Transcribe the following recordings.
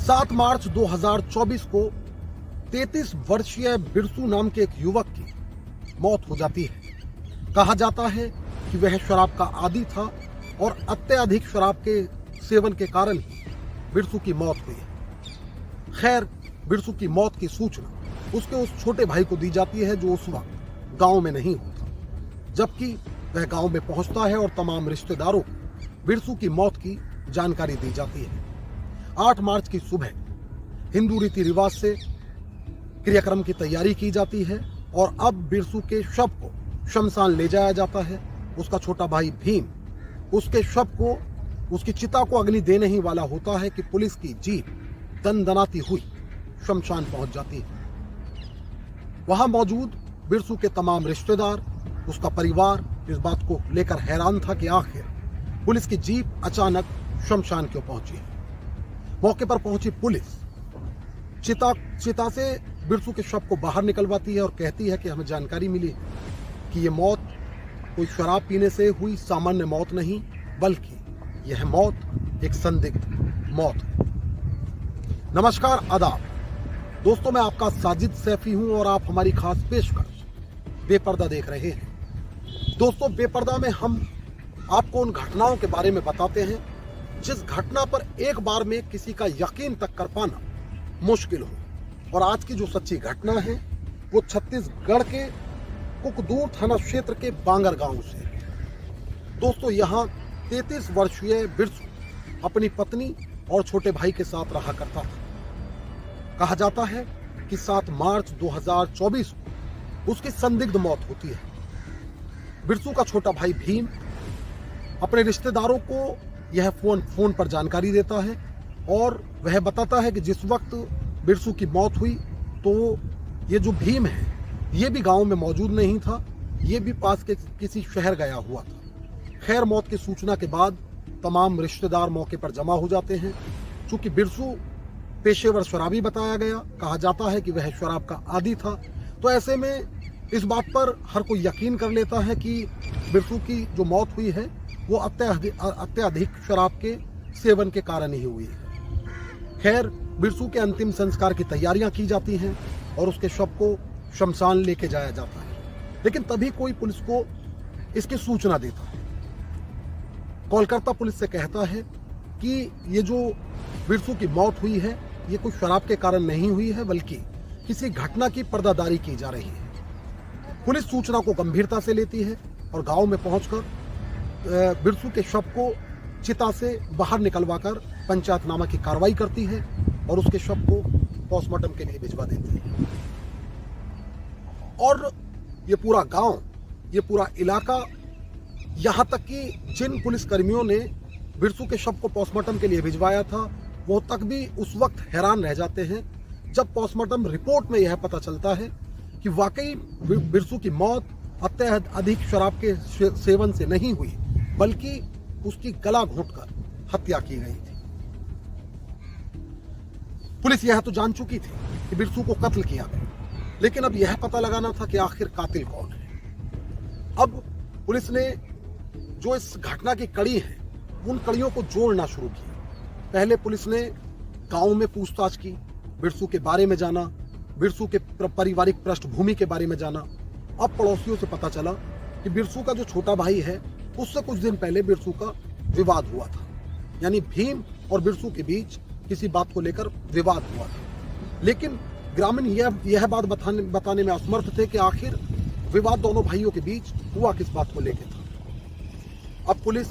7 मार्च 2024 को 33 वर्षीय बिरसू नाम के एक युवक की मौत हो जाती है। कहा जाता है कि वह शराब का आदी था और अत्यधिक शराब के सेवन के कारण ही बिरसू की मौत हुई है। खैर, बिरसू की मौत की सूचना उसके उस छोटे भाई को दी जाती है जो उस वक्त गांव में नहीं होता, जबकि वह गांव में पहुंचता है और तमाम रिश्तेदारों को बिरसू की मौत की जानकारी दी जाती है। 8 मार्च की सुबह हिंदू रीति रिवाज से क्रियाक्रम की तैयारी की जाती है और अब बिरसू के शव को शमशान ले जाया जाता है। उसका छोटा भाई भीम उसके शव को, उसकी चिता को अग्नि देने ही वाला होता है कि पुलिस की जीप दनदनाती हुई शमशान पहुंच जाती है। वहां मौजूद बिरसू के तमाम रिश्तेदार, उसका परिवार इस बात को लेकर हैरान था कि आखिर पुलिस की जीप अचानक शमशान क्यों पहुंची है। मौके पर पहुंची पुलिस चिता से बिरसू के शव को बाहर निकलवाती है और कहती है कि हमें जानकारी मिली कि ये मौत कोई शराब पीने से हुई सामान्य मौत नहीं, बल्कि यह मौत एक संदिग्ध मौत है। नमस्कार, आदाब दोस्तों, मैं आपका साजिद सैफी हूं और आप हमारी खास पेशकश बेपर्दा देख रहे हैं। दोस्तों, बेपर्दा में हम आपको उन घटनाओं के बारे में बताते हैं जिस घटना पर एक बार में किसी का यकीन तक कर पाना मुश्किल हो। और आज की जो सच्ची घटना है वो छत्तीसगढ़ के कुकदूर थाना क्षेत्र के बांगर गांव से है। दोस्तों, यहाँ 33 वर्षीय बिरसू अपनी पत्नी और छोटे भाई के साथ रहा करता था। कहा जाता है कि 7 मार्च 2024 को उसकी संदिग्ध मौत होती है। बिरसू का छोटा भाई भीम अपने रिश्तेदारों को यह फोन पर जानकारी देता है और वह बताता है कि जिस वक्त बिरसू की मौत हुई तो ये जो भीम है ये भी गांव में मौजूद नहीं था, ये भी पास के किसी शहर गया हुआ था। खैर, मौत की सूचना के बाद तमाम रिश्तेदार मौके पर जमा हो जाते हैं। चूंकि बिरसू पेशेवर शराबी बताया गया, कहा जाता है कि वह शराब का आदी था, तो ऐसे में इस बात पर हर कोई यकीन कर लेता है कि बिरसू की जो मौत हुई है वो अत्यधिक शराब के सेवन के कारण ही हुई है। खैर, बिरसू के अंतिम संस्कार की तैयारियां की जाती हैं और उसके शव को शमशान लेके जाया जाता है। लेकिन तभी कोई पुलिस को इसकी सूचना देता है। कोलकाता पुलिस से कहता है कि ये जो बिरसू की मौत हुई है ये कोई शराब के कारण नहीं हुई है, बल्कि किसी घटना की पर्दादारी की जा रही है। पुलिस सूचना को गंभीरता से लेती है और गांव में पहुंचकर बिरसू के शव को चिता से बाहर निकलवाकर पंचायतनामा की कार्रवाई करती है और उसके शव को पोस्टमार्टम के लिए भिजवा देती है। और ये पूरा गांव, ये पूरा इलाका, यहां तक कि जिन पुलिस कर्मियों ने बिरसू के शव को पोस्टमार्टम के लिए भिजवाया था वो तक भी उस वक्त हैरान रह जाते हैं जब पोस्टमार्टम रिपोर्ट में यह पता चलता है कि वाकई बिरसू की मौत अत्यधिक शराब के सेवन से नहीं हुई, बल्कि उसकी गला घोंटकर हत्या की गई थी। पुलिस यह तो जान चुकी थी कि बिरसू को कत्ल किया गया, लेकिन अब यह पता लगाना था कि आखिर कातिल कौन है। अब पुलिस ने जो इस घटना की कड़ी है उन कड़ियों को जोड़ना शुरू किया। पहले पुलिस ने गांव में पूछताछ की, बिरसू के बारे में जाना, बिरसू के पारिवारिक पृष्ठभूमि के बारे में जाना। अब पड़ोसियों से पता चला कि बिरसू का जो छोटा भाई है उससे कुछ दिन पहले बिरसू का विवाद हुआ था, यानी भीम और बिरसू के बीच किसी बात को लेकर विवाद हुआ था। लेकिन ग्रामीण यह बात बताने में असमर्थ थे कि आखिर विवाद दोनों भाइयों के बीच हुआ किस बात को लेकर था। अब पुलिस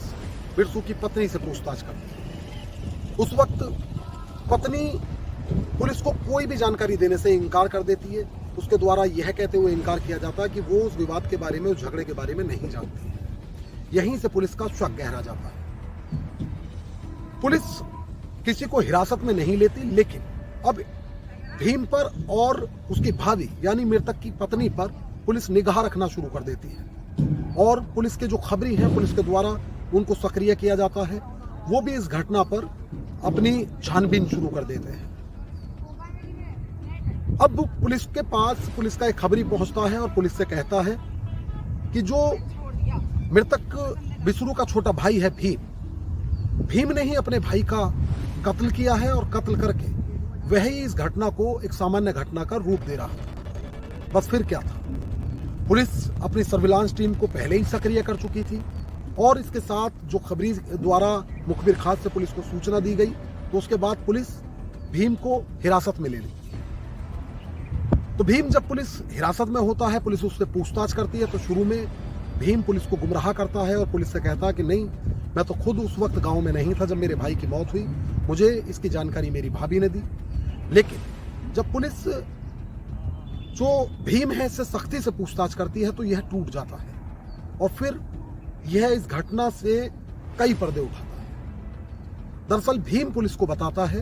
बिरसू की पत्नी से पूछताछ करती है। उस वक्त पत्नी पुलिस को कोई भी जानकारी देने से इनकार कर देती है। उसके द्वारा यह कहते हुए इनकार किया जाता है कि वो उस विवाद के बारे में, उस झगड़े के बारे में नहीं जानती है। यहीं से पुलिस का शक गहरा जाता है। पुलिस किसी को हिरासत में नहीं लेती, लेकिन अब भीम पर और उसकी भाभी यानी मृतक की पत्नी पर पुलिस निगाह रखना शुरू कर देती है और पुलिस के जो खबरी हैं, पुलिस के द्वारा उनको सक्रिय किया जाता है। वो भी इस घटना पर अपनी छानबीन शुरू कर देते हैं। अब पुलिस के पास पुलिस का एक खबरी पहुंचता है और पुलिस से कहता है कि जो मृतक बिसरू का छोटा भाई है भीम ने ही अपने भाई का कत्ल किया है और कत्ल करके वही इस घटना को एक सामान्य घटना का रूप दे रहा था। बस फिर क्या था, पुलिस अपनी सर्विलांस टीम को पहले ही सक्रिय कर चुकी थी और इसके साथ जो खबरी द्वारा मुखबिर खास से पुलिस को सूचना दी गई, तो उसके बाद पुलिस भीम को हिरासत में ले ली। तो भीम जब पुलिस हिरासत में होता है, पुलिस उससे पूछताछ करती है, तो शुरू में भीम पुलिस को गुमराह करता है और पुलिस से कहता है कि नहीं, मैं तो खुद उस वक्त गांव में नहीं था जब मेरे भाई की मौत हुई, मुझे इसकी जानकारी मेरी भाभी ने दी। लेकिन जब पुलिस जो भीम है इससे सख्ती से पूछताछ करती है तो यह टूट जाता है और फिर यह इस घटना से कई पर्दे उठाता है। दरअसल भीम पुलिस को बताता है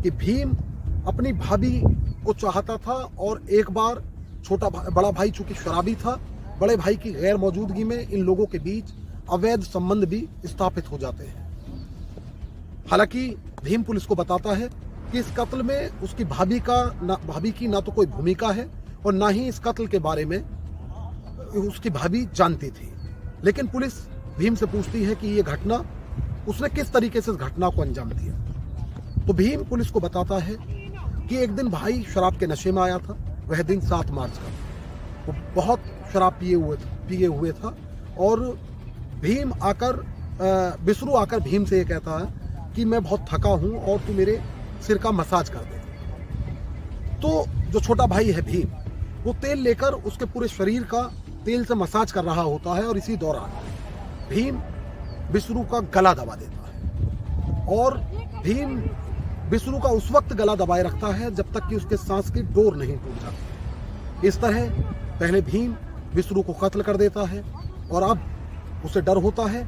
कि भीम अपनी भाभी को चाहता था और एक बार बड़ा भाई चूंकि शराबी था, बड़े भाई की गैर मौजूदगी में इन लोगों के बीच अवैध संबंध भी स्थापित हो जाते हैं। हालांकि भीम पुलिस को बताता है कि इस कत्ल में उसकी भाभी की ना तो कोई भूमिका है और ना ही इस कत्ल के बारे में उसकी भाभी जानती थी। लेकिन पुलिस भीम से पूछती है कि ये घटना उसने किस तरीके से इस घटना को अंजाम दिया। तो भीम पुलिस को बताता है कि एक दिन भाई शराब के नशे में आया था। वह दिन 7 मार्च का, वो बहुत शराब पिए हुए था और भीम बिसरू आकर भीम से ये कहता है कि मैं बहुत थका हूं और तू मेरे सिर का मसाज कर दे। तो जो छोटा भाई है भीम, वो तेल लेकर उसके पूरे शरीर का तेल से मसाज कर रहा होता है और इसी दौरान भीम बिसरू का गला दबा देता है और भीम बिसरू का उस वक्त गला दबाए रखता है जब तक कि उसके सांस की डोर नहीं टूट जाती। इस तरह पहले भीम बिसरू को कत्ल कर देता है और अब उसे डर होता है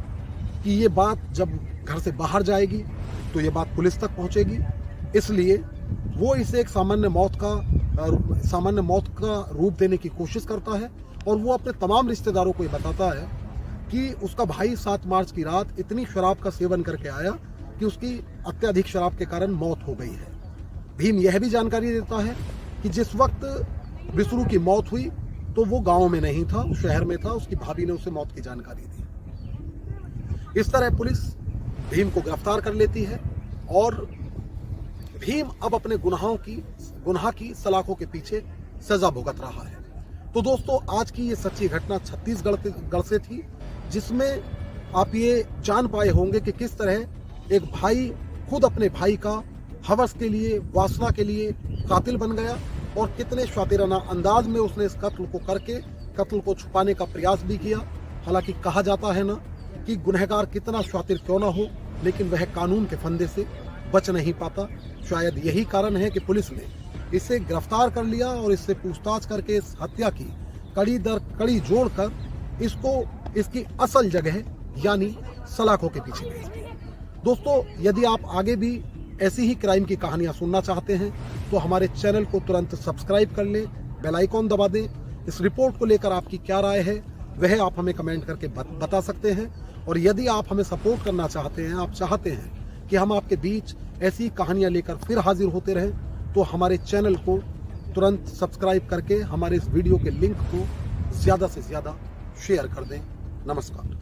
कि ये बात जब घर से बाहर जाएगी तो ये बात पुलिस तक पहुंचेगी, इसलिए वो इसे एक सामान्य मौत का रूप देने की कोशिश करता है और वो अपने तमाम रिश्तेदारों को ये बताता है कि उसका भाई 7 मार्च की रात इतनी शराब का सेवन करके आया कि उसकी अत्यधिक शराब के कारण मौत हो गई है। भीम यह भी जानकारी देता है कि जिस वक्त बिसरू की मौत हुई तो वो गांव में नहीं था, शहर में था, उसकी भाभी ने उसे मौत की जानकारी दी। इस तरह पुलिस भीम को गिरफ्तार कर लेती है और भीम अब अपने गुनाह की सलाखों के पीछे सजा भुगत रहा है। तो दोस्तों, आज की ये सच्ची घटना छत्तीसगढ़ से थी, जिसमें आप ये जान पाए होंगे कि किस तरह एक भाई खुद अपने भाई का हवस के लिए, वासना के लिए कातिल बन गया और कितने शातिराना अंदाज में उसने इस कत्ल को करके कत्ल को छुपाने का प्रयास भी किया। हालांकि कहा जाता है ना कि गुनहगार कितना शातिर क्यों ना हो, लेकिन वह कानून के फंदे से बच नहीं पाता। शायद यही कारण है कि पुलिस ने इसे गिरफ्तार कर लिया और इससे पूछताछ करके इस हत्या की कड़ी दर कड़ी जोड़कर इसको इसकी असल जगह यानी सलाखों के पीछे भेज दिया। दोस्तों, यदि आप आगे भी ऐसी ही क्राइम की कहानियां सुनना चाहते हैं तो हमारे चैनल को तुरंत सब्सक्राइब कर लें, बेल आइकॉन दबा दें। इस रिपोर्ट को लेकर आपकी क्या राय है वह आप हमें कमेंट करके बता सकते हैं। और यदि आप हमें सपोर्ट करना चाहते हैं, आप चाहते हैं कि हम आपके बीच ऐसी कहानियां लेकर फिर हाजिर होते रहें, तो हमारे चैनल को तुरंत सब्सक्राइब करके हमारे इस वीडियो के लिंक को ज़्यादा से ज़्यादा शेयर कर दें। नमस्कार।